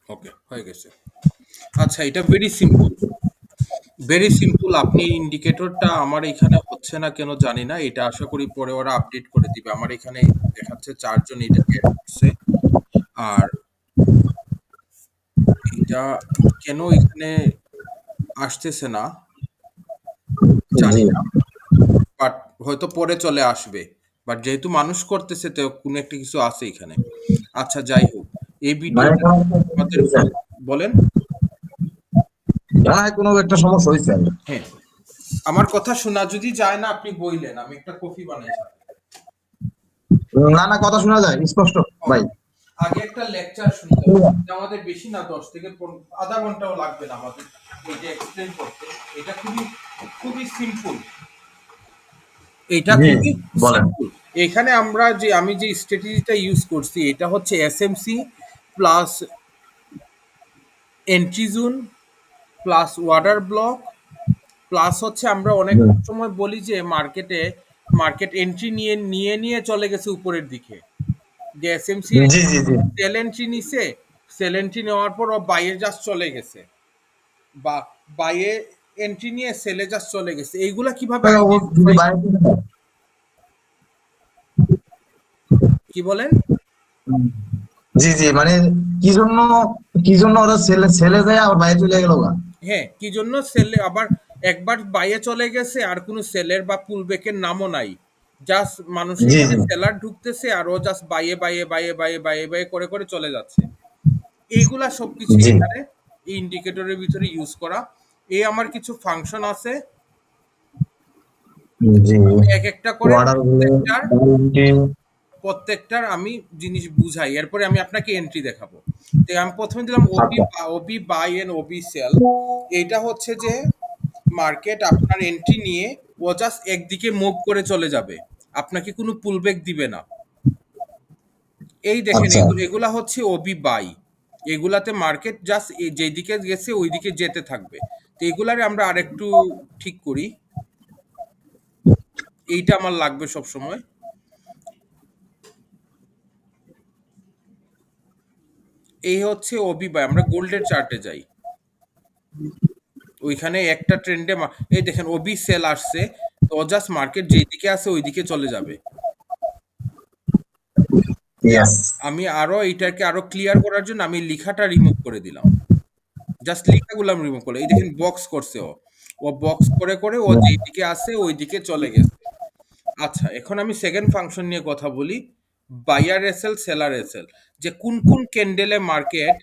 ওকে, হয়ে গেছে। আচ্ছা, এটা ভেরি সিম্পল। আপনি ইন্ডিকেটরটা আমার এখানে হচ্ছে না কেন জানি না, এটা আশা করি পরে ওরা আপডেট করে দিবে। আমার এখানে দেখাচ্ছে 4 জন এটাকে অ্যাড করছে। আর এটা কেন এখানে আসতেছে না জি জানি না, বাট হয়তো পরে চলে আসবে। বাট যেহেতু মানুষ করতেছে তো কোনো একটা কিছু আছে এখানে। আচ্ছা, যাই হোক, এই মানে ভিডিওটা আমাদের বলেন। কোনো একটা সমস্যা হয়েছে আর কি। হ্যাঁ, আমার কথা শোনা যদি যায় না আপনি বইলেন, আমি একটা কফি বানাই সাথে। না না, কথা শোনা যায় স্পষ্ট ভাই। ওকে, আগে একটা লেকচার শুনতে হবে। এটা আমাদের বেশি না, 10 থেকে আধা ঘন্টাও লাগবে না আমাদের এটা এক্সপ্লেন করতে। এটা খুবই খুবই সিম্পল। এটা জি খুবই বলেন। সিম্পল। এখানে আমি যে স্ট্র্যাটেজিটা ইউজ করছি এটা হচ্ছে SMC plus entry zone plus water block plus হচ্ছে আমরা অনেক সময় বলি যে মার্কেট এন্ট্রি নিয়ে নিয়ে নিয়ে চলে গেছে উপরের দিকে, যে এসএমসি জি জি জি। সেল এন্ট্রি নিছে, সেল এন্ট্রি নেওয়ার পর ও বাইরে জাস্ট চলে গেছে, বা বাইরে এন্ট্রি নিয়ে সেলে জাস্ট চলে গেছে। এইগুলা কিভাবে ও যদি আইডেন্টিফাই, বাইরে কি বলেন? জি জি, মানে কি জন্য কি জন্য ওরা ছেলে ছেলে যায় আর বাইরে চলে গেল গা। হ্যাঁ, কি জন্য সেলে আবার একবার বাইরে চলে গেছে আর কোনো সেলের বা পুলব্যাকের নামও নাই, জাস্ট মানুষ জি এখানে জি সেলার ঢুকতেছে আর ও জাস্ট বাইয়ে বাইয়ে বাইয়ে বাইয়ে বাইয়ে বাইয়ে করে করে চলে যাচ্ছে। এইগুলা সবকিছু জি এখানে এই ইন্ডিকেটরের ভিতরে ইউজ করা। এই আমার কিছু ফাংশন আছে, জি। আমি এক একটা করে ওয়াটার প্রত্যেকটার আমি জিনিস বুঝাই, এরপরে আমি আপনাকে এন্ট্রি দেখাবো। তো আমি প্রথমে দিলাম আচ্ছা OB buy and OB sell. এইটা হচ্ছে যে মার্কেট আপনার এন্ট্রি নিয়ে ও জাস্ট একদিকে মুভ করে চলে যাবে, আপনাকে কোনো পুলব্যাক দিবে না। এই দেখেন, আচ্ছা। এগুলা হচ্ছে ওবি বাই। এগুলাতে মার্কেট জাস্ট যেদিকে গেছে ওইদিকে যেতে থাকবে। তো এগুলারে আমরা আরেকটু ঠিক করি, এইটা আমার লাগবে সব সময়। এই হচ্ছে ওবি বাই। আমরা গোল্ডের চার্টে যাই, ওইখানে একটা ট্রেন্ডে এই দেখেন ওবি সেল আসছে, তো জাস্ট মার্কেট যেদিকে আছে ওইদিকে চলে যাবে। ইয়েস। আমি আরো এটাকে আরো ক্লিয়ার করার জন্য আমি লেখাটা রিমুভ করে দিলাম, জাস্ট লেখাগুলো আমি রিমুভ করলাম। এই দেখেন বক্স করছে ও, ও বক্স করে করে ও যেদিকে আছে ওইদিকে চলে গেছে। আচ্ছা, এখন আমি সেকেন্ড ফাংশন নিয়ে কথা বলি, বায়ার এসএল সেলার এসএল, যে কোন কোন ক্যান্ডেলে মার্কেট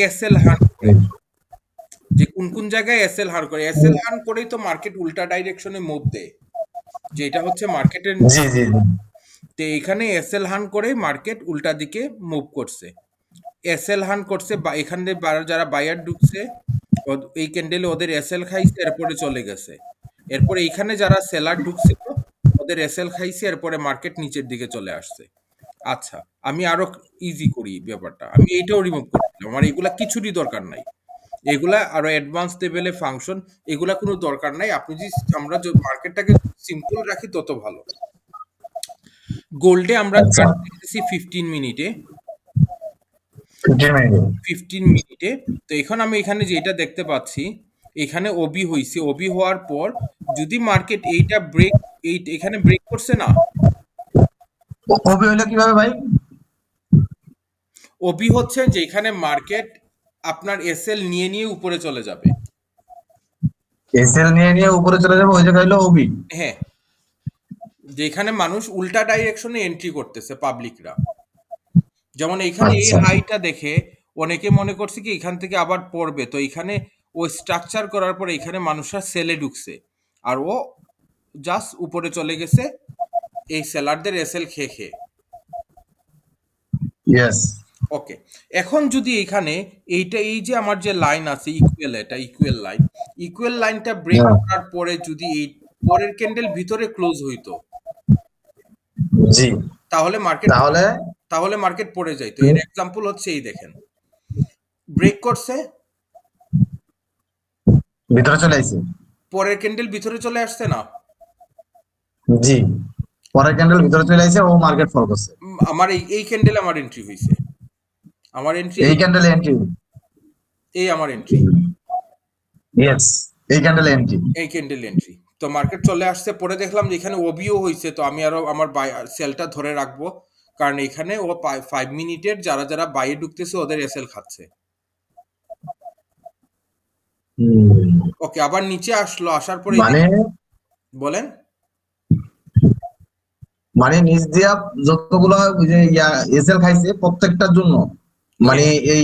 এসএল হান করে, যে কোন কোন জায়গায় এসএল হান করে। এসএল হান করেই তো মার্কেট উল্টা ডাইরেকশনে মুভ দেয়, যে এটা হচ্ছে মার্কেটের। জি জি জি। তো এখানে এসএল হান করে মার্কেট উল্টা দিকে মুভ করছে, এসএল হান করছে, বা এখানে যারা বায়ার ঢুকছে এই ক্যান্ডেলে ওদের এসএল খাইছে, এরপরে চলে গেছে। এরপরে এইখানে যারা সেলার ঢুকছিল ওদের এসএল খাইছে, এরপরে মার্কেট নিচের দিকে চলে আসছে। আচ্ছা, আমি আরো ইজি করি ব্যাপারটা, আমি এইটাও রিমুভ করে দিলাম, আমার এগুলা কিছুরই দরকার নাই। এগুলা আরো অ্যাডভান্স লেভেলে ফাংশন, এগুলা কোনো দরকার নাই। আপনি যদি আমরা মার্কেটটাকে সিম্পল রাখি তত ভালো। গোল্ডে আমরা আচ্ছা। চার্ট দেখতেছি 15 মিনিটে, 15 মিনিট। 15 মিনিটে। তো এখন আমি এখানে যেটা দেখতে পাচ্ছি, এখানে ওবি হইছে, ওবি হওয়ার পর যদি মার্কেট এইটা ব্রেক, এখানে ব্রেক করছে না, কবে হইলো কিভাবে ভাই? ওবি হচ্ছে যে এখানে মার্কেট আপনার এসএল নিয়ে নিয়ে উপরে চলে যাবে। এসএল নিয়ে নিয়ে উপরে চলে যাবে, ওই জায়গায় হইলো ওবি। হ্যাঁ, যেখানে মানুষ উল্টা ডাইরেকশনে এন্ট্রি করতেছে পাবলিকরা। যেমন এখানে এই আচ্ছা। হাইটা দেখে অনেকে মনে করছে কি এখান থেকে আবার পড়বে, তো এখানে ও স্ট্রাকচার করার পরে এখানে মানুষরা সেলে ঢুকছে, আর ও জাস্ট উপরে চলে গেছে এই সেলারদের এসএল খেয়ে খেয়ে। ইয়েস। ওকে, এখন যদি এখানে এই যে আমার যে লাইন আছে ইকুয়াল, এটা ইকুয়াল লাইন, ইকুয়াল লাইনটা ব্রেক হ্যাঁ। করার পরে যদি এই পরের ক্যান্ডেল ভিতরে ক্লোজ হইতো, জি। তাহলে মার্কেট তাহলে তাহলে মার্কেট পড়ে যাইতো। এর এক্সাম্পল হচ্ছে এই দেখেন, ব্রেক করছে, ভিতরে চলে আইছে। পরের ক্যান্ডেল ভিতরে চলে আসছে না, জি। পরের ক্যান্ডেল ভিতরে চলে আইছে, ও মার্কেট ফল করছে। আমার এই ক্যান্ডেল আমার এন্ট্রি হইছে। আমার এন্ট্রি এই ক্যান্ডেল এন্ট্রি, এই আমার এন্ট্রি, ইয়েস এই ক্যান্ডেল এন্ট্রি। এই ক্যান্ডেল এন্ট্রি। তো মার্কেট চলে আসছে, পরে দেখলাম যে এখানে ওবিও হয়েছে, তো আমি আরো আমার সেলটা ধরে রাখবো, কারণ এখানে ও 5 মিনিটের যারা যারা বাইরে ঢুকতেছে ওদের এসএল খাচ্ছে। ওকে, আবার নিচে আসলো, আসার পরে মানে বলেন। মানে নিচ দিয়া যতগুলো ওই যে এসএল খাইছে প্রত্যেকটার জন্য, মানে এই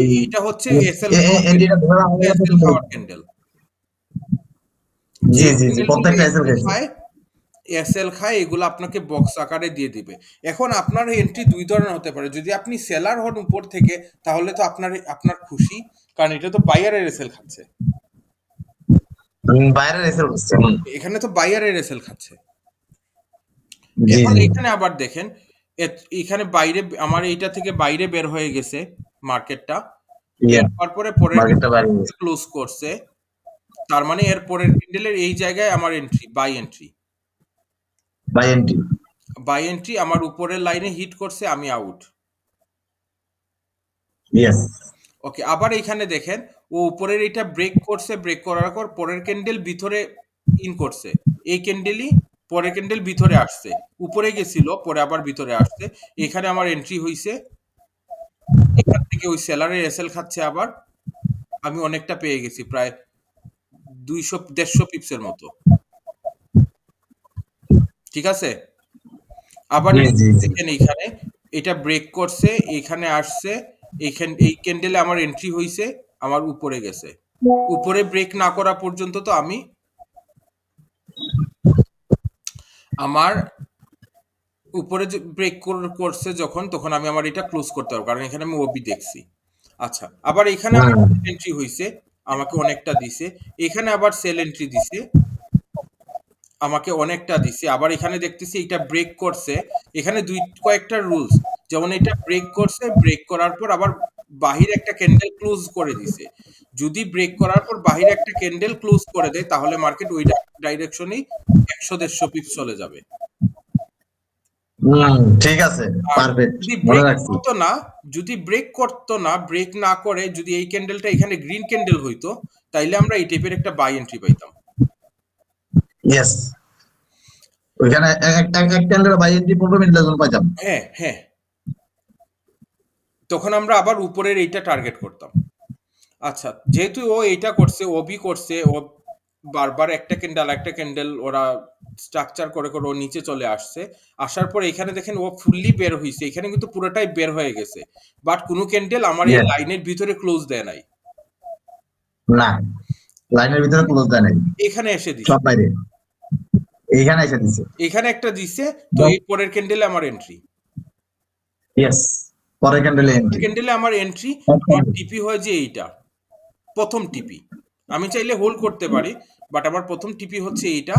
এই এটা হচ্ছে এসএল এন্ট্রিটা ধরে রাখা এসএল খাওয়ার ক্যান্ডেল। জি জি জি, প্রত্যেকটা এসএল খাইছে। এসএল খায়, এগুলো আপনাকে বক্স আকারে দিয়ে দিবে। এখন আপনার এন্ট্রি দুই ধরনের হতে পারে। যদি আপনি সেলার হন উপর থেকে, তাহলে তো আপনার খুশি, কারণ এটা তো বায়ারের এসএল খাচ্ছে। বাইরের এসএল হচ্ছে, এখানে তো বায়ারের এসএল খাচ্ছে। জি এখন জি এখানে আবার দেখেন, এখানে বাইরে আমার এইটা থেকে বাইরে বের হয়ে গেছে মার্কেটটা, তারপরে পরের মার্কেটটা বাইরে গেছে, ক্লোজ করছে। তার মানে এর পরের ক্যান্ডেলের এই জায়গায় আমার entry, buy entry, buy entry, buy entry আমার উপরের লাইনে হিট করছে, আমি আউট। ইয়েস। ওকে, আবার এখানে দেখেন ও উপরের এটা ব্রেক করছে, ব্রেক করার পর পরের ক্যান্ডেল ভিতরে ইন করছে, এই ক্যান্ডেলই পরের ক্যান্ডেল ভিতরে আসছে, উপরে গেছিল পরে আবার ভিতরে আসছে। এখানে আমার এন্ট্রি হইছে, এখান থেকে ওই সেলারের এসএল খাচ্ছে আবার, আমি অনেকটা পেয়ে গেছি, প্রায় 200-150 পিপসের মতো। ঠিক আছে, আবার জি জি জি, দেখেন এইখানে এটা ব্রেক করছে, এখানে আসছে, এইখানে এই ক্যান্ডেলে আমার এন্ট্রি হইছে, আমার উপরে গেছে। উপরে ব্রেক না করা পর্যন্ত তো আমি আমার উপরে ব্রেক করছে যখন, তখন আমি আমার এটা ক্লোজ করতে পারবো, কারণ এখানে আমি ওবি দেখছি। আচ্ছা, আবার এখানে আমার এন্ট্রি হইছে, আমাকে অনেকটা দিছে। এখানে আবার সেল এন্ট্রি দিছে, আমাকে অনেকটা দিছে। আবার এখানে দেখতেছি এটা ব্রেক করছে, এখানে কয়েকটা রুলস, যেমন এটা ব্রেক করছে, ব্রেক করার পর আবার বাহির একটা ক্যান্ডেল ক্লোজ করে দিছে। যদি ব্রেক করার পর বাহির একটা ক্যান্ডেল ক্লোজ করে দেয়, তাহলে মার্কেট ওই ডাইরেকশনেই 100-150 পিপস চলে যাবে। ঠিক আছে, আর পারফেক্ট, যদি মনে ব্রেক রাখছি। করতো না, যদি ব্রেক করতো না, ব্রেক না করে যদি এই ক্যান্ডেলটা এখানে গ্রিন ক্যান্ডেল হইতো, তাইলে আমরা এই টাইপের একটা বাই এন্ট্রি পাইতাম। ইয়েস, ওইখানে এক ক্যান্ডেল বাই এন্ট্রি 15 মিনিটের জন্য পাইতাম। হ্যাঁ হ্যাঁ, তখন আমরা আবার উপরের এইটা টার্গেট করতাম। আচ্ছা, যেহেতু ও এইটা করছে, ওবি করছে, ও বারবার একটা ক্যান্ডেল ওরা স্ট্রাকচার করে করে ও নিচে চলে আসছে। আসার পর এখানে দেখেন ও ফুললি বের হইছে, এখানে কিন্তু পুরোটাই বের হয়ে গেছে, বাট কোনো ক্যান্ডেল আমার এই Yes, লাইনের ভিতরে ক্লোজ দেয় নাই, না লাইনের ভিতরে ক্লোজ দেয় নাই, এখানে এসে দিছে, সব বাইরে, এইখানে এসে দিছে। এখানে একটা দিছে। তো এই পরের ক্যান্ডেলে আমার এন্ট্রি, ইয়েস, পরের ক্যান্ডেলে এন্ট্রি। ক্যান্ডেলে আমার এন্ট্রি, আমার টিপি হয় যে এইটা প্রথম টিপি। আমি চাইলে হোল্ড করতে পারি, বাট আমার প্রথম টিপি হচ্ছে এইটা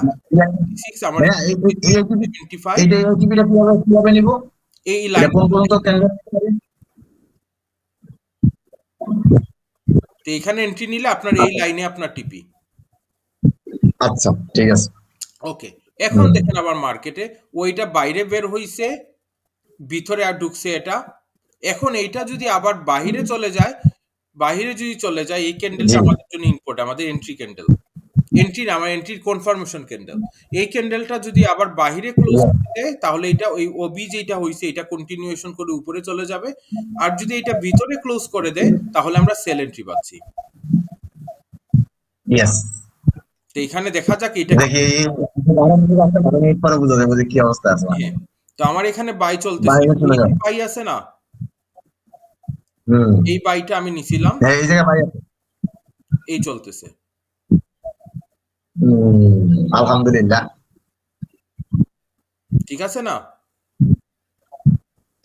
6, আমার হ্যাঁ, 75। এইটা এইটিপিটা কিভাবে নিব? এই এটা লাইন কোন পর্যন্ত ক্যান্ডেল? তো এখানে এন্ট্রি নিলে আপনার এই লাইনে আপনার টিপি। আচ্ছা ঠিক আছে। ওকে, এখন দেখেন আবার মার্কেটে ওইটা বাইরে বের হইছে, ভিতরে আর ঢুকছে এটা। এখন এইটা যদি আবার বাহিরে চলে যায়, বাহিরে যদি চলে যায়, এই ক্যান্ডেলটা জি, আমাদের জন্য ইম্পর্টেন্ট, আমাদের এন্ট্রি ক্যান্ডেল, আমার এন্ট্রির কনফার্মেশন ক্যান্ডেল। এই ক্যান্ডেলটা যদি আবার বাহিরে ক্লোজ করে দেয়, তাহলে এটা ওই ওবি যেটা হইছে এটা কন্টিনিউয়েশন করে উপরে চলে যাবে। আর যদি এটা ভিতরে ক্লোজ করে দেয়, তাহলে আমরা সেল এন্ট্রি পাচ্ছি। ইয়েস। তো এখানে দেখা যাক এটা দেখি 12 মিনিট পরে বুঝা যাবে যে কি অবস্থা আছে। হ্যাঁ, তো আমার এখানে বাই চলতেছে, বাইরে চলে যাও। বাই আছে না, হুম, এই বাইটা আমি নিছিলাম, হ্যাঁ এই জায়গায় বাইরে। এই চলতেছে। আলহামদুলিল্লাহ, ঠিক আছে না?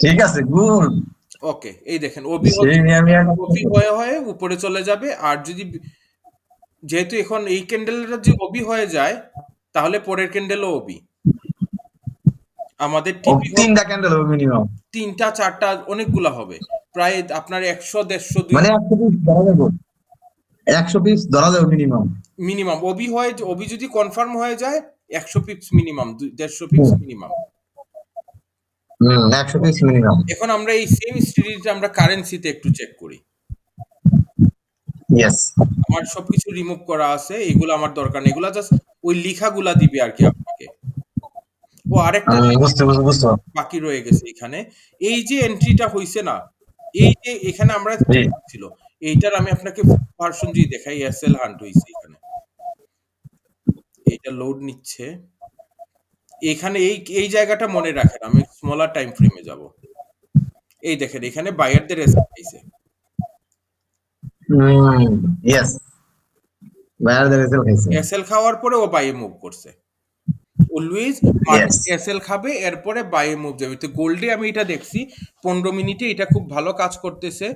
ঠিক আছে, গুড। ওকে, এই দেখেন ওবি সেই মিয়া মিয়া ওবি হয়ে হয়ে উপরে চলে যাবে। আর যদি যেহেতু এখন এই ক্যান্ডেলটা যে ওবি হয়ে যায়, তাহলে পরের ক্যান্ডেলও ওবি। আমাদের টিপি হবে তিনটা ক্যান্ডেল হবে মিনিমাম, 3টা 4টা, অনেকগুলা হবে, প্রায় আপনার 100-150 মানে 100 পিস ধরা যাবে, 100 পিস ধরা যাবে মিনিমাম। মিনিমাম। ওবি যদি কনফার্ম হয়ে যায়, 100 pips minimum, 150 pips minimum. 130 minimum. এখন আমরা এই সেম স্ট্র্যাটেজিটা আমরা কারেন্সিতে একটু চেক করি। ইয়েস। আমার সবকিছু রিমুভ করা আছে, এগুলো আমার দরকার নেই, এগুলা জাস্ট ওই লেখাগুলা দিবে আর কি আপনাকে। ও আরেকটা আমি জিনিস বুঝতে পারছি। বাকি রয়ে গেছে এখানে, এই যে এন্ট্রিটা হইছে না, এই যে এখানে আমরা জি। ছিল, এইটার আমি আপনাকে ভার্সন যদি দেখাই, এসএল হান্ট হইছে এখানে, এইটা লোড নিচ্ছে এখানে। এই এই জায়গাটা মনে রাখেন, আমি স্মলার টাইম ফ্রেমে যাব। এই দেখেন এখানে বায়ারদের এসএল খাইছে, ইয়েস, বায়ারদের রেজাল্ট খাইছে। এসএল খাওয়ার পরে ও বাইয়ে মুভ করছে। Always yes. মার্কেট এসএল খাবে, এরপরে বাইয়ে মুভ যাবে। তো গোল্ডে আমি এটা দেখছি 15 মিনিটে এটা খুব ভালো কাজ করতেছে।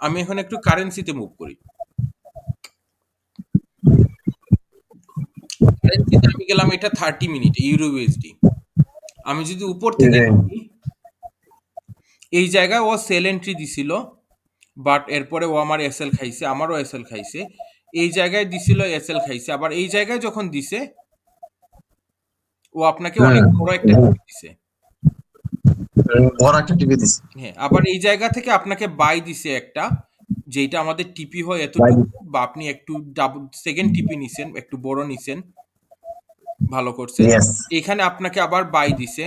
আমি এখন একটু কারেন্সিতে মুভ করি। কারেন্সিতে আমি গেলাম, এটা 30 মিনিটে ইউরো ইউএসডি। আমি যদি উপর থেকে দেখি, এই জায়গায় ও সেল এন্ট্রি দিছিল, বাট এরপরে ও আমার এসএল খাইছে, আমারও এসএল খাইছে। এই জায়গায় দিছিল, এসএল খাইছে, আবার এই জায়গায় যখন দিছে ও আপনাকে অনেক বড় একটা টিপি দিছে। বড় একটা টিপি দিছে। হ্যাঁ, আবার এই জায়গা থেকে আপনাকে বাই দিছে একটা, যেটা আমাদের টিপি হয় এতটুকু, বা আপনি একটু ডাবল সেকেন্ড টিপি নিছেন, একটু বড় নিছেন, ভালো করছেন। ইয়েস। এখানে আপনাকে আবার বাই দিছে,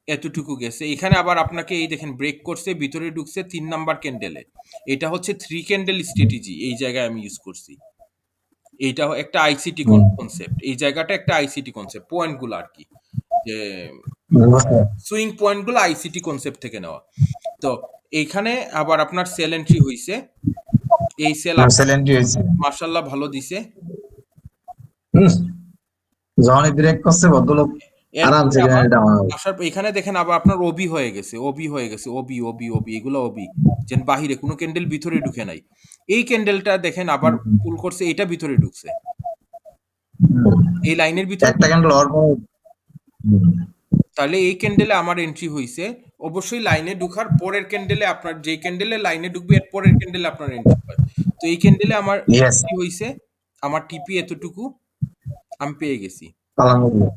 এতটুকু গেছে। এখানে আবার আপনাকে এই দেখেন ব্রেক করছে, ভিতরে ঢুকছে 3 নাম্বার ক্যান্ডেলে। এটা হচ্ছে 3 ক্যান্ডেল স্ট্র্যাটেজি, এই জায়গায় আমি ইউজ করছি। এইটা একটা আইসিটি কনসেপ্ট, এই জায়গাটা একটা আইসিটি কনসেপ্ট, পয়েন্টগুলো আর কি, যে সুইং পয়েন্টগুলো আইসিটি কনসেপ্ট থেকে নেওয়া। তো এইখানে আবার আপনার সেল এন্ট্রি হইছে, এই সেল সেলেন্টি হয়েছে। মাশাআল্লাহ ভালো দিছে। যখন ডিরেক্ট করছে ভদ্রলোক আরামসে এরপরে আবার এটা আমার। আসার এখানে দেখেন আবার আপনার ওবি হয়ে গেছে, ওবি হয়ে গেছে, ওবি ওবি ওবি, এগুলো ওবি, যেন বাহিরে কোনো ক্যান্ডেল ভিতরে ঢুকে নাই। এই ক্যান্ডেলটা দেখেন আবার পুল করছে, এটা ভিতরে ঢুকছে, এই লাইনের ভিতরে। একটা ক্যান্ডেল হওয়ার পর তাহলে এই ক্যান্ডেলে আমার এন্ট্রি হইছে। অবশ্যই লাইনে ঢুকার পরের ক্যান্ডেলে, আপনার যে ক্যান্ডেলে লাইনে ঢুকবে এর পরের ক্যান্ডেলে আপনার এন্ট্রি হয়। তো এই ক্যান্ডেলে আমার ইয়েস। এন্ট্রি হইছে, আমার টিপি এতটুকু আমি পেয়ে গেছি। আলহামদুলিল্লাহ।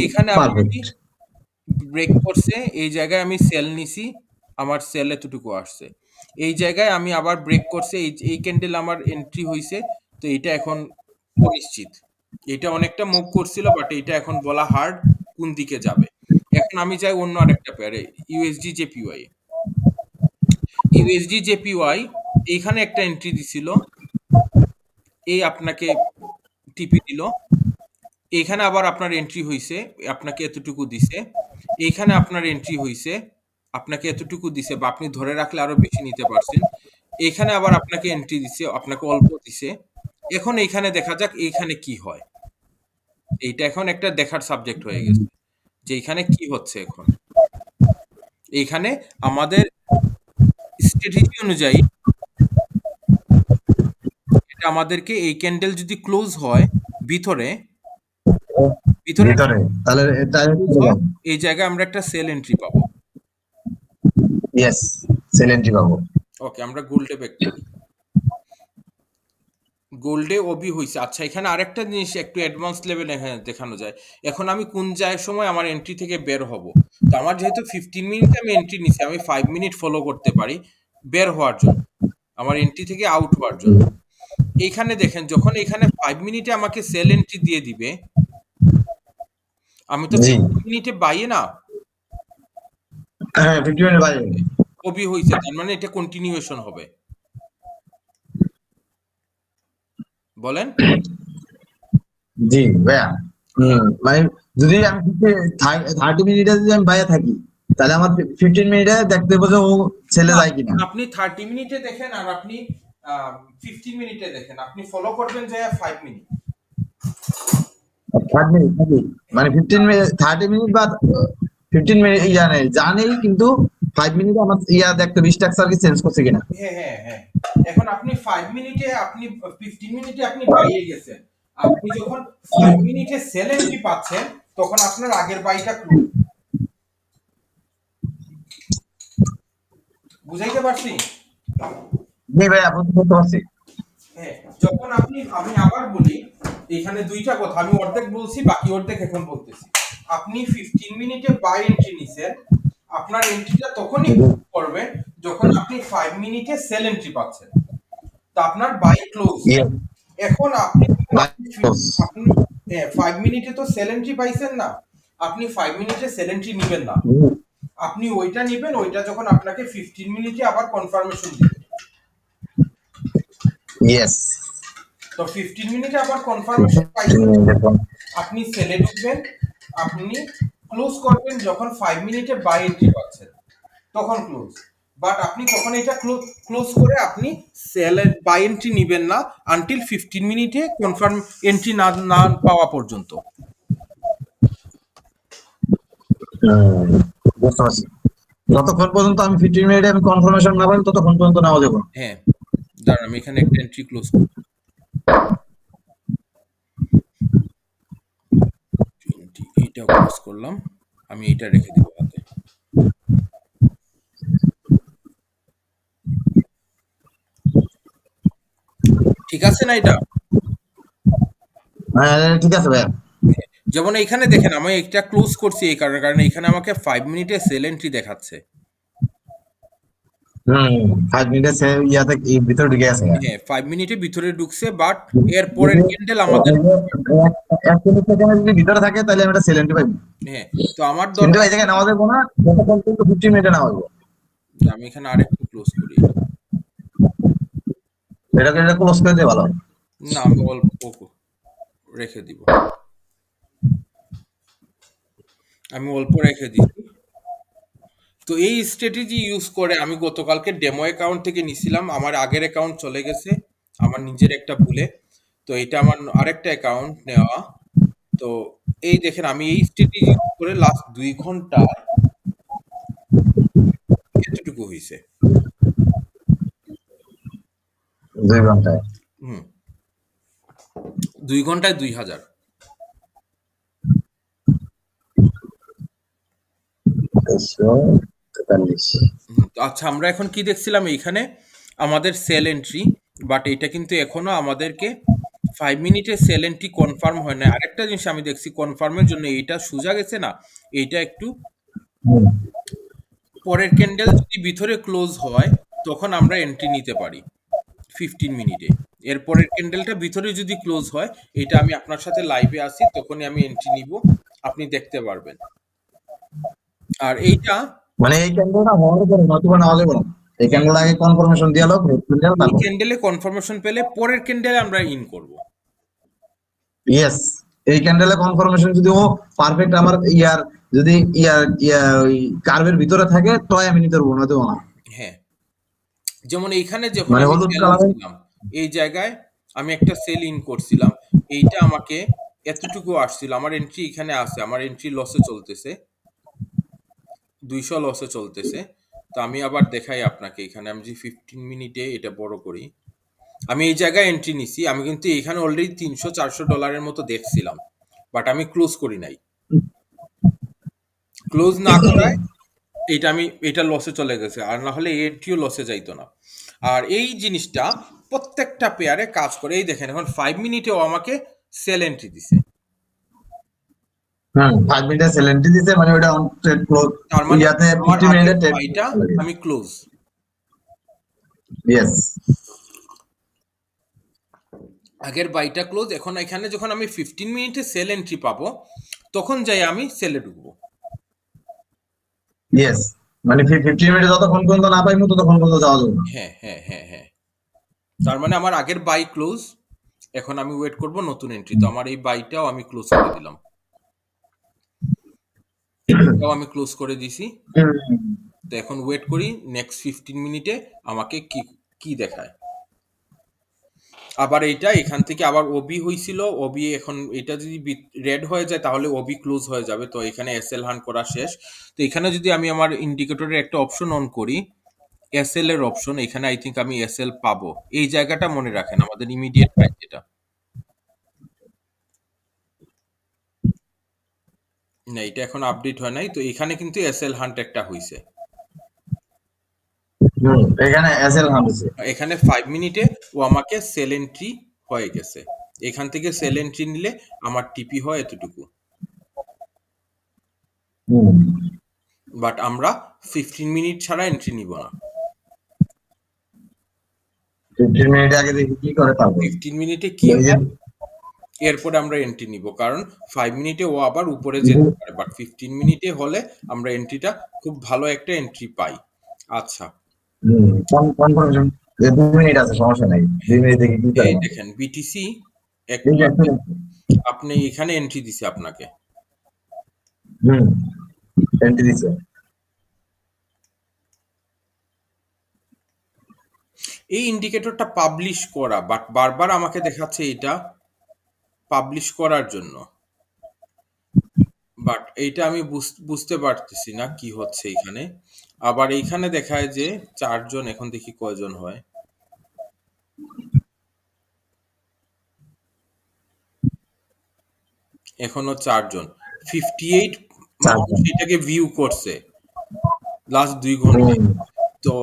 এখানে আবার আমি পারফেক্ট। ব্রেক করছে, এই জায়গায় আমি সেল নিছি, আমার সেল এতটুকু আসছে। এই জায়গায় আমি আবার ব্রেক করছে, এই ক্যান্ডেল আমার এন্ট্রি হইছে। তো এটা এখন অনিশ্চিত, এটা অনেকটা মুভ করছিল, বাট এটা এখন বলা হার্ড কোন দিকে যাবে। এখন আমি যাই অন্য আরেকটা পেয়ারে, ইউএসডি জেপিওয়াই। ইউএসডি জেপিওয়াই এইখানে একটা এন্ট্রি দিছিল, এই আপনাকে টিপি দিল। এখানে আবার আপনার এন্ট্রি হইছে, আপনাকে এতটুকু দিছে। এইখানে আপনার এন্ট্রি হইছে, আপনাকে এতটুকু দিছে, বা আপনি ধরে রাখলে আরো বেশি নিতে পারছেন। এখানে আবার আপনাকে এন্ট্রি দিছে, আপনাকে অল্প দিছে। এখন এইখানে দেখা যাক এইখানে কি হয়। এইটা এখন একটা দেখার সাবজেক্ট হয়ে গেছে, যে এইখানে কি হচ্ছে এখন। এইখানে আমাদের স্ট্র্যাটেজি অনুযায়ী এটা আমাদেরকে, এই ক্যান্ডেল যদি ক্লোজ হয় ভিতরে, ভিতরে ভিতরে, তাহলে এটা ক্লোজ হয়, এই জায়গায় আমরা একটা সেল এন্ট্রি পাবো। ইয়েস, সেলেন্টি পাবো। ওকে, আমরা গোল্ডে ব্যাক করি। গোল্ডে ওবি হইছে। আচ্ছা, এখানে আরেকটা জিনিস একটু অ্যাডভান্স লেভেলে হ্যাঁ দেখানো যায়। এখন আমি কোন যায় সময় আমার এন্ট্রি থেকে বের হব। তো আমার যেহেতু 15 মিনিট আমি এন্ট্রি নিছি, আমি 5 মিনিট ফলো করতে পারি বের হওয়ার জন্য, আমার এন্ট্রি থেকে আউট হওয়ার জন্য। এইখানে দেখেন, যখন এখানে 5 মিনিটে আমাকে সেল এন্ট্রি দিয়ে দিবে, আমি তো জি। 15 মিনিটে বাইয়ে না, হ্যাঁ, 50 মিনিট বাইরে। ওবি হইছে, তার মানে এটা কন্টিনিউয়েশন হবে। বলেন। জি ভাইয়া। মানে যদি আমি 30 মিনিটে যদি আমি বাইরে থাকি, তাহলে আমার 15 মিনিটে দেখতে পাবো যে ও ছেলে না, যায় কিনা। আপনি 30 মিনিটে দেখেন, আর আপনি 15 মিনিটে দেখেন, আপনি ফলো করবেন যে 5 মিনিট। 30 মিনিট নাকি? মানে 15 মিনিট, 30 মিনিট বা 15 মিনিট ইয়া নেই, জানেই কিন্তু 5 মিনিটে আমার ইয়া দেখতে স্ট্রাকচার কি চেঞ্জ করছে কিনা। হ্যাঁ হ্যাঁ হ্যাঁ, এখন আপনি 5 মিনিটে, আপনি 15 মিনিটে আপনি বাইরে গেছেন, আপনি যখন 5 মিনিটে সেল এন্ট্রি পাচ্ছেন, তখন আপনার আগের বাইটা ক্লোজ। বুঝাইতে পারছি? জি ভাইয়া, বুঝতে পারছি। হ্যাঁ, যখন আপনি, আমি আবার বলি, এখানে দুইটা কথা, আমি অর্ধেক বলছি, বাকি অর্ধেক এখন বলতেছি। আপনি 15 মিনিটে বাই এন্ট্রি নিছেন, আপনার এন্ট্রিটা তখনই করবে যখন আপনি 5 মিনিটে সেল এন্ট্রি পাচ্ছেন, তো আপনার বাই ক্লোজ। Yes. এখন আপনি By আপনি 5 মিনিটে তো সেল এন্ট্রি পাইছেন না, আপনি 5 মিনিটে সেল এন্ট্রি নেবেন না, আপনি ওইটা নেবেন, ওইটা যখন আপনাকে 15 মিনিটে আবার কনফার্মেশন দিবে। yes. তো 15 মিনিটে আবার কনফার্মেশন পাইছেন, আপনি সেলে ঢুকবেন, আপনি ক্লোজ করবেন যখন 5 মিনিটে বাই এন্ট্রি পাচ্ছেন, তখন ক্লোজ। বাট আপনি তখন এটা ক্লোজ করে আপনি সেলের বাই এন্ট্রি নেবেন না আনটিল 15 মিনিটে কনফার্ম এন্ট্রি না না পাওয়া পর্যন্ত। বুঝতে পারছি। যতক্ষণ পর্যন্ত আমি 15 মিনিটে আমি কনফার্মেশন না পাই ততক্ষণ পর্যন্ত নেওয়া যাবে না। হ্যাঁ, দাঁড়ান আমি এখানে একটা এন্ট্রি ক্লোজ করি। এইটা ক্লোজ করলাম, আমি এটা রেখে দিব হাতে। ঠিক আছে না এটা? হ্যাঁ ঠিক আছে ভাইয়া। যেমন এইখানে দেখেন আমি একটা ক্লোজ করছি এই কারণে এখানে আমাকে 5 মিনিটে সেল এন্ট্রি দেখাচ্ছে। 5 মিনিটে সে ইয়াতে ভিতরে ঢুকে গেছে। হ্যাঁ 5 মিনিটের ভিতরে ঢুকছে, বাট এর পরের ক্যান্ডেল আমাদের এক মিনিট সেকেন্ড যদি ভিতরে থাকে তাহলে আমি এটা সেলেন্ট পাইবো। হ্যাঁ, তো আমার কিন্তু দরকার এই জায়গায় নেওয়া যাবে না যতক্ষণ পর্যন্ত 15 মিনিটে নেওয়া যাবে। আমি এখানে আরেকটু ক্লোজ করি। এটাকে এটা ক্লোজ করে দিয়ে ভালো হয়। না আমি অল্প রেখে দিব, আমি অল্প রেখে দিচ্ছি। তো এই স্ট্র্যাটেজি ইউজ করে আমি গতকালকে ডেমো অ্যাকাউন্ট থেকে নিছিলাম, আমার আগের অ্যাকাউন্ট চলে গেছে আমার নিজের একটা ভুলে, তো এটা আমার আরেকটা অ্যাকাউন্ট নেওয়া। তো এই দেখেন আমি এই স্ট্র্যাটেজি ইউজ করে লাস্ট 2 ঘন্টা এতটুকু হয়েছে। 2 ঘন্টায়। হুম, 2 ঘন্টায় 2000। আচ্ছা আমরা এখন কি দেখছিলাম এইখানে আমাদের সেল এন্ট্রি, বাট এটা কিন্তু এখনো আমাদেরকে 5 মিনিটে সেল এন্ট্রি কনফার্ম হয় না। আরেকটা জিনিস আমি দেখছি কনফার্মের জন্য এইটা সোজা গেছে না, এইটা একটু পরের ক্যান্ডেল যদি ভিতরে ক্লোজ হয় তখন আমরা এন্ট্রি নিতে পারি 15 মিনিটে। এরপরের ক্যান্ডেলটা ভিতরে যদি ক্লোজ হয়, এটা আমি আপনার সাথে লাইভে আসি তখনই আমি এন্ট্রি নিব, আপনি দেখতে পারবেন। আর এইটা মানে এই ক্যান্ডেলটা হওয়ার পরে নতুবা নেওয়া যাবে না। এই ক্যান্ডেল আগে কনফার্মেশন দিয়ে লোক ক্যান্ডেল এই তারপর। ক্যান্ডেলে কনফার্মেশন পেলে পরের ক্যান্ডেলে আমরা ইন করব। ইয়েস, এই ক্যান্ডেলে কনফার্মেশন যদি ও পারফেক্ট আমার ইয়ার যদি ওই কার্ভের ভিতরে থাকে তো আমি নিতে পারবো না তো না। হ্যাঁ, যেমন এইখানে যখন মানে আমি হলুদ সেল কালারের। ছিলাম, এই জায়গায় আমি একটা সেল ইন করছিলাম, এইটা আমাকে এতটুকু আসছিল, আমার এন্ট্রি এখানে আছে, আমার এন্ট্রি লসে চলতেছে, 200 লসে চলতেছে। তো আমি আবার দেখাই আপনাকে, এখানে আমি যে 15 মিনিটে এটা বড় করি, আমি এই জায়গায় এন্ট্রি নিছি, আমি কিন্তু এখানে অলরেডি $300-400 মতো দেখছিলাম, বাট আমি ক্লোজ করি নাই। ক্লোজ না করায় এটা লসে চলে গেছে, আর না হলে এন্ট্রিও লসে যাইতো না। আর এই জিনিসটা প্রত্যেকটা পেয়ারে কাজ করে। এই দেখেন এখন 5 মিনিটেও আমাকে সেল এন্ট্রি দিছে, 5 মিনিটে সেলেন্টি দিতে মানে ওটা অন ট্রেড ক্লোজ তার মানে ইয়াতে আমার 50 আগের মিনিটে ট্রেড। বাইটা আমি ক্লোজ। ইয়েস। আগের বাইটা ক্লোজ, এখন এখানে যখন আমি 15 মিনিটে সেল এন্ট্রি পাবো তখন যাই আমি সেলে ঢুকবো। ইয়েস, মানে 15 মিনিটে যতক্ষণ পর্যন্ত না পাইমু ততক্ষণ পর্যন্ত যাওয়া যাবে না। হ্যাঁ হ্যাঁ হ্যাঁ হ্যাঁ, তার মানে আমার আগের বাই ক্লোজ, এখন আমি ওয়েট করব নতুন এন্ট্রি। তো আমার এই বাইটাও আমি ক্লোজ করে দিলাম, এটাও আমি ক্লোজ করে দিছি। তো এখন ওয়েট করি নেক্সট 15 মিনিটে আমাকে কি কি দেখায়। আবার এইটা এখান থেকে আবার ওবি হয়েছিল, ওবি এখন এটা যদি রেড হয়ে যায় তাহলে ওবি ক্লোজ হয়ে যাবে। তো এখানে এসএল হান্ট করা শেষ। তো এখানে যদি আমি আমার ইন্ডিকেটরের একটা অপশন অন করি, এসএল এর অপশন, এখানে আই থিঙ্ক আমি এসএল পাবো। এই জায়গাটা মনে রাখেন আমাদের ইমিডিয়েট প্রাইস যেটা, না এটা এখন আপডেট হয় নাই। তো এখানে কিন্তু এসএল হান্ট একটা হইছে, এখানে এসএল হান্ট। এখানে 5 মিনিটে ও আমাকে সেল এন্ট্রি হয়ে গেছে। এখান থেকে সেল এন্ট্রি নিলে আমার টিপি হয় এতটুকু। বাট আমরা 15 মিনিট ছাড়া এন্ট্রি নিব না। 15 মিনিট আগে দেখি কি করে তারপর। 15 মিনিটে কি এই যে হয় এরপরে আমরা এন্ট্রি নিব, কারণ 5 মিনিটে ও আবার উপরে যেতে পারে, বাট 15 মিনিটে হলে আমরা এন্ট্রিটা খুব ভালো একটা এন্ট্রি পাই। আচ্ছা, কনফার্মেশন 2 মিনিট আছে, সমস্যা নাই, 2 মিনিট দেখি কি করে। এই দেখেন বিটিসি এই একটু যে আগে আপনি এখানে এন্ট্রি দিছে আপনাকে। হুম, এন্ট্রি দিছে। এই ইন্ডিকেটরটা পাবলিশ করা, বাট বারবার আমাকে দেখাচ্ছে এটা পাবলিশ করার জন্য, বাট এইটা আমি বুঝতে পারতেছি না কি হচ্ছে এখানে। আবার এইখানে দেখায় যে 4 জন, এখন দেখি কয়জন হয়। এখনো 4 জন, 58 মানুষ 4 জন। এটাকে ভিউ করছে লাস্ট 2 ঘন্টায়। হুম। তো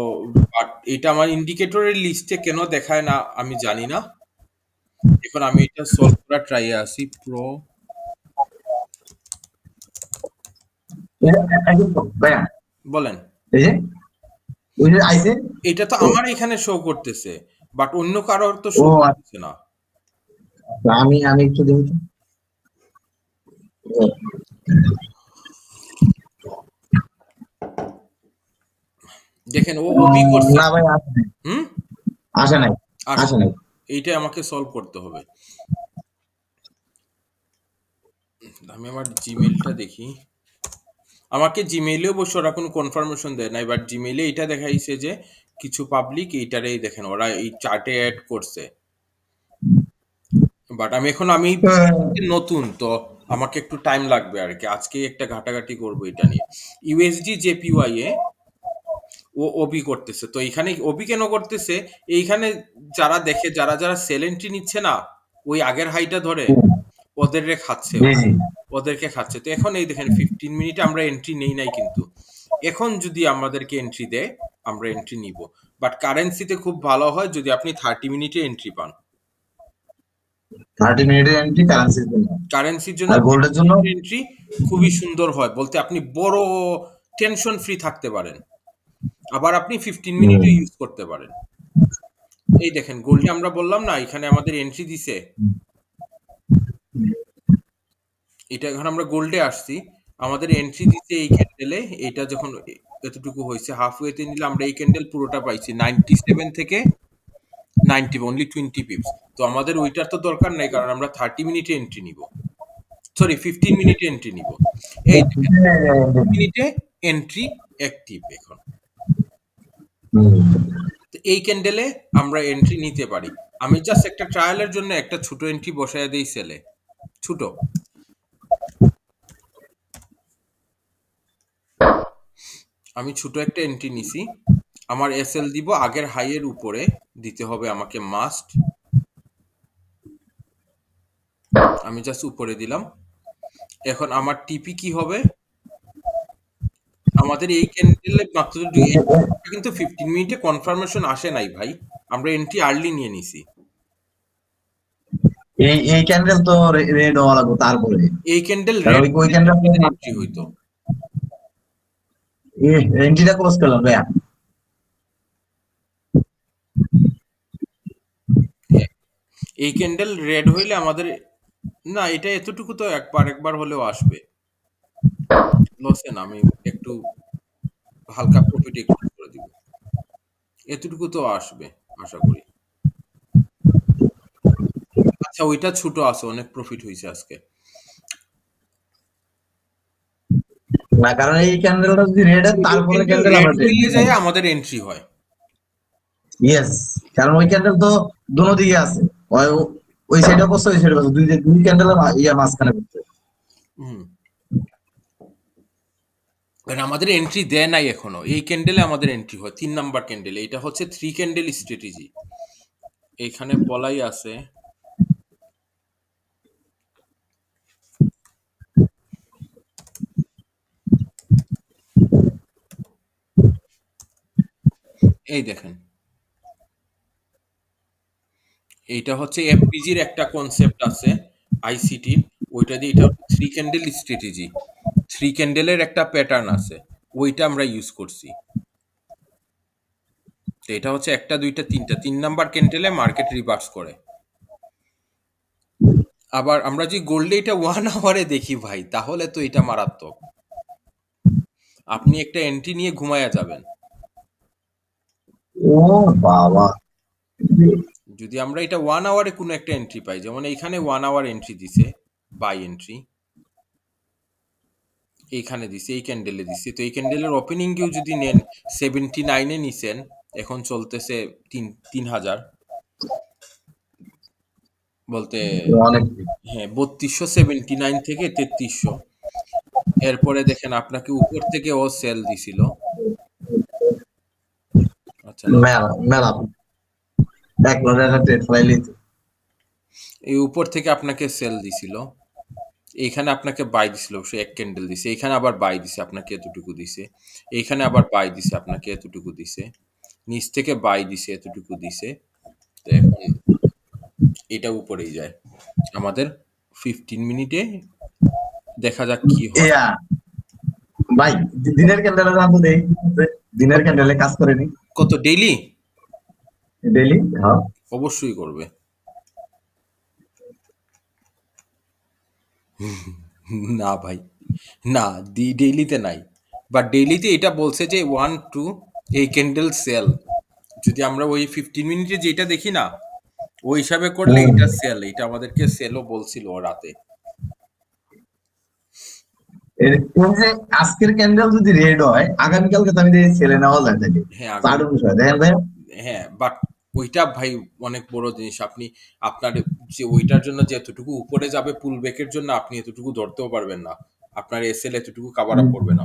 বাট এটা আমার ইন্ডিকেটরের লিস্টে কেন দেখায় না আমি জানি না। এখন আমি এটা সলভ করার ট্রাই আসি প্রো। একদম তো, ভাইয়া, বলেন। এই যে ওই যে আইছে। এটা তো ও আমার এখানে শো করতেছে, বাট অন্য কারোর তো ও শো আচ্ছা, করতেছে না। আমি একটু দেখি তো। ও, দেখেন ও ওবি করছে। না ভাই, আসে নাই, হুম। আসে নাই, আসে আসে নাই। এইটাই আমাকে সলভ করতে হবে। আমি আমার জিমেইলটা দেখি। আমাকে জিমেইলে অবশ্য ওরা কোনো কনফার্মেশন দেয় নাই, বাট জিমেইলে এটা দেখাইছে যে কিছু পাবলিক এইটারেই দেখেন ওরা এই চার্টে অ্যাড করছে। বাট আমি নতুন তো আমাকে একটু টাইম লাগবে আর কি, আজকে একটা ঘাটাঘাটি করবো এটা নিয়ে। ইউএসডি জেপিওয়াই এ ও ওবি করতেছে, তো এইখানে ওবি কেন করতেছে, এইখানে যারা দেখে যারা যারা সেল এন্ট্রি নিচ্ছে না, ওই আগের হাইটা ধরে ওদের খাচ্ছে, জি জি। ওদেরকে খাচ্ছে। তো এখন এই দেখেন 15 মিনিটে আমরা এন্ট্রি নেই নাই, কিন্তু এখন যদি আমাদেরকে এন্ট্রি দেয় আমরা এন্ট্রি নিব। বাট কারেন্সিতে খুব ভালো হয় যদি আপনি 30 মিনিটে এন্ট্রি পান। 30 মিনিটের এন্ট্রি কারেন্সির জন্য। কারেন্সির জন্য আর গোল্ডের জন্য। এন্ট্রি খুবই সুন্দর হয়, বলতে আপনি বড় টেনশন ফ্রি থাকতে পারেন, আবার আপনি 15 মিনিটে ইউজ করতে পারেন। এই দেখেন গোল্ডে আমরা বললাম না এখানে আমাদের এন্ট্রি দিছে, এটা এখন আমরা গোল্ডে আসছি, আমাদের এন্ট্রি দিতে এই ক্যান্ডেলে। এটা যখন এতটুকু হয়েছে হাফ ওয়েতে নিলে আমরা এই ক্যান্ডেল পুরোটা পাইছি 97 থেকে 90, অনলি 20 পিপস। তো আমাদের ওইটার তো দরকার নাই, কারণ আমরা 30 মিনিটে এন্ট্রি নিব, সরি 15 মিনিটে এন্ট্রি নিব। এই দেখেন মিনিটে এন্ট্রি অ্যাক্টিভ এখন। তো এই ক্যান্ডেলে আমরা এন্ট্রি নিতে পারি। আমি জাস্ট একটা ট্রায়ালের জন্য একটা ছোট এন্ট্রি বসায় দেই সেলে, ছোট। আমি ছোট একটা এন্ট্রি নিছি, আমার এসএল দিব আগের হাইয়ের উপরে দিতে হবে আমাকে মাস্ট। আমি জাস্ট উপরে দিলাম। এখন আমার টিপি কি হবে, আমাদের এই ক্যান্ডেলে মাত্র কিন্তু 15 মিনিটে কনফার্মেশন আসে নাই ভাই, আমরা এন্ট্রি আর্লি নিয়ে নিছি। এই এই ক্যান্ডেল তো রেড হওয়া লাগবে তারপরে, এই ক্যান্ডেল কারণ রেড ওই ক্যান্ডেল এন্ট্রি হইতো। এন্ট্রিটা ক্লোজ করলাম ভাইয়া। এই ক্যান্ডেল রেড হইলে আমাদের, না এটা এতটুকু তো একবার একবার হলেও আসবে লসে না, আমি একটু হালকা প্রফিট একটু করে দিব, এতটুকু তো আসবে আশা করি। আচ্ছা ওইটা ছোট আছে, অনেক প্রফিট হয়েছে আজকে। না, কারণ এই ক্যান্ডেলটা যদি রেড হয় ওই তারপরে ক্যান্ডেল ক্যান্ডেল রেড আমরা ট্রেড হইলে নিব। যায় আমাদের এন্ট্রি হয়। ইয়েস, কারণ ওই ক্যান্ডেল তো দোনো দিকে আছে, ওই ওই সাইডে বসছে, ওই সাইডে বসছে, দুই দুই ক্যান্ডেল ইয়া মাঝখানে বসছে। হুম। কারণ আমাদের এন্ট্রি দেয় নাই এখনো, এই ক্যান্ডেলে আমাদের এন্ট্রি হয় 3 নাম্বার ক্যান্ডেলে, এটা হচ্ছে 3 ক্যান্ডেল স্ট্র্যাটেজি, এখানে বলাই আছে। এই দেখেন এইটা হচ্ছে এফপিজির একটা কনসেপ্ট আছে আইসিটির, ওইটা দিয়ে এটা 3 ক্যান্ডেল স্ট্র্যাটেজি, 3 ক্যান্ডেলের একটা প্যাটার্ন আছে। ওইটা আমরা ইউজ করছি। তো এটা হচ্ছে 1 2 3 3 নাম্বার ক্যান্ডেলে মার্কেট রিভার্স করে। আবার আমরা যদি গোল্ডে এটা 1 আওয়ারে দেখি ভাই, তাহলে তো এটা মারাত্মক। আপনি একটা এন্ট্রি নিয়ে ঘুমায়া যাবেন। ও বাবা, যদি আমরা এটা 1 আওয়ারে কোনো একটা এন্ট্রি পাই, যেমন এইখানে 1 আওয়ার এন্ট্রি দিছে, বাই এন্ট্রি এইখানে দিছে, এই ক্যান্ডেলে দিছে। তো এই ক্যান্ডেলের ওপেনিং কেউ যদি নেন 79 এ নিছেন, এখন চলতেছে 3000 বলতে, অনেক। হ্যাঁ 3279 থেকে 3300। এরপরে দেখেন আপনাকে উপর থেকে ও সেল দিছিল। আচ্ছা না, মেলা মেলা এক ঘন্টা ট্রেড ফেলাইলি তো। এই উপর থেকে আপনাকে সেল দিছিল, এইখানে আপনাকে বাই দিছিল, অবশ্যই এক ক্যান্ডেল দিছে, এইখানে আবার বাই দিছে আপনাকে এতটুকু দিছে, এইখানে আবার বাই দিছে আপনাকে এতটুকু দিছে, নিচ থেকে বাই দিছে এতটুকু দিছে। তো এখন এটা উপরেই যায়। আমাদের 15 মিনিটে দেখা যাক কি হয়। ইয়া ভাই, দিনের ক্যান্ডেলে জানতো দেই, দিনের কত ক্যান্ডেলে কাজ করেনি কত ডেইলি? ডেইলি। হ্যাঁ, অবশ্যই করবে। না ভাই, না, ডেইলিতে নাই। বাট ডেইলিতে এটা বলছে যে 1 2 এই ক্যান্ডেল সেল। যদি আমরা ওই 15 মিনিটে যেটা দেখি না, ওই হিসাবে করলে এটা সেল, এটা আমাদেরকে সেলও বলছিল ও রাতে। এই যে আজকের ক্যান্ডেল যদি রেড হয়, আগামীকালকে তো আমি দেখি ছেলে নেওয়া যায় থাকে। হ্যাঁ আগামী, দারুণ বিষয় দেখেন ভাই। হ্যাঁ বাট ওইটা ভাই অনেক বড় জিনিস। আপনি আপনার যে ওইটার জন্য যে এতটুকু উপরে যাবে পুল ব্যাকের জন্য, আপনি এতটুকু ধরতেও পারবেন না, আপনার এসএল এতটুকু কাভার আপ করবে না।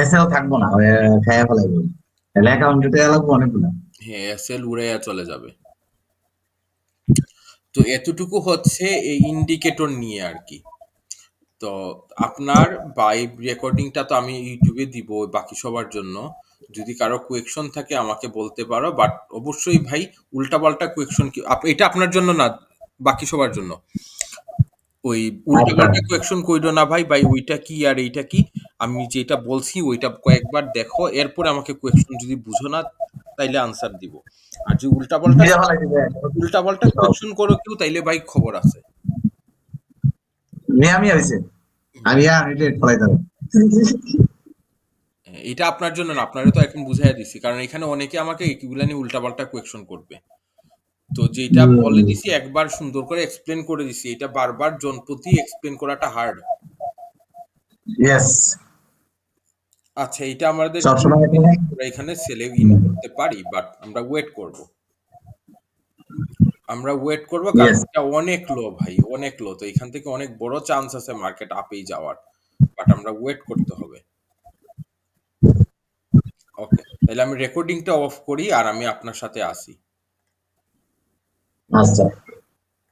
এসেও থাকবো না, খেয়ে ফেলাইবো। তাহলে অ্যাকাউন্টে টাকা লাগবো অনেকগুলো। হ্যাঁ এসএল উড়ে চলে যাবে। তো এতটুকু হচ্ছে এই ইন্ডিকেটর নিয়ে আর কি। তো আপনার বাই রেকর্ডিংটা তো আমি ইউটিউবে দিব বাকি সবার জন্য। যদি কারো কোয়েকশন থাকে আমাকে বলতে পারো, বাট অবশ্যই ভাই উল্টাপাল্টা কোয়েকশন কি এটা আপনার জন্য না, বাকি সবার জন্য। ওই আচ্ছা, উল্টাপাল্টা কোয়েকশন কইরো না ভাই, ভাই ওইটা কি আর এইটা কি, আমি যেটা বলছি ওইটা কয়েকবার দেখো, এরপরে আমাকে কোয়েকশন যদি বুঝো না তাইলে আনসার দিব। আর যদি উল্টাপাল্টা বুঝে ফেলাইছি যে উল্টাপাল্টা কোয়েকশন করো কেউ, তাইলে ভাই খবর আছে। মিয়ামি হয়েছে। আমি রেড ফেলাই দেবো। এটা আপনার জন্য না, আপনারে তো এখন বুঝাইয়া দিছি, কারণ এখানে অনেকে আমাকে এগুলা নিয়ে উল্টাপাল্টা কোয়েকশন করবে। তো যেটা বলে দিছি একবার সুন্দর করে এক্সপ্লেন করে দিছি, এটা বারবার জনপ্রতি এক্সপ্লেন করাটা হার্ড। ইয়েস, আচ্ছা এটা আমাদের সবসময় এখানে। আমরা এখানে সেলে ইন করতে পারি, বাট আমরা ওয়েট করব। আমরা ওয়েট করব কারণ ইয়েস। এটা অনেক লো ভাই, অনেক লো। তো এখান থেকে অনেক বড় চান্স আছে মার্কেট আপেই যাওয়ার, বাট আমরা ওয়েট করতে হবে। ওকে, তাহলে আমি রেকর্ডিংটা অফ করি আর আমি আপনার সাথে আসি। আচ্ছা।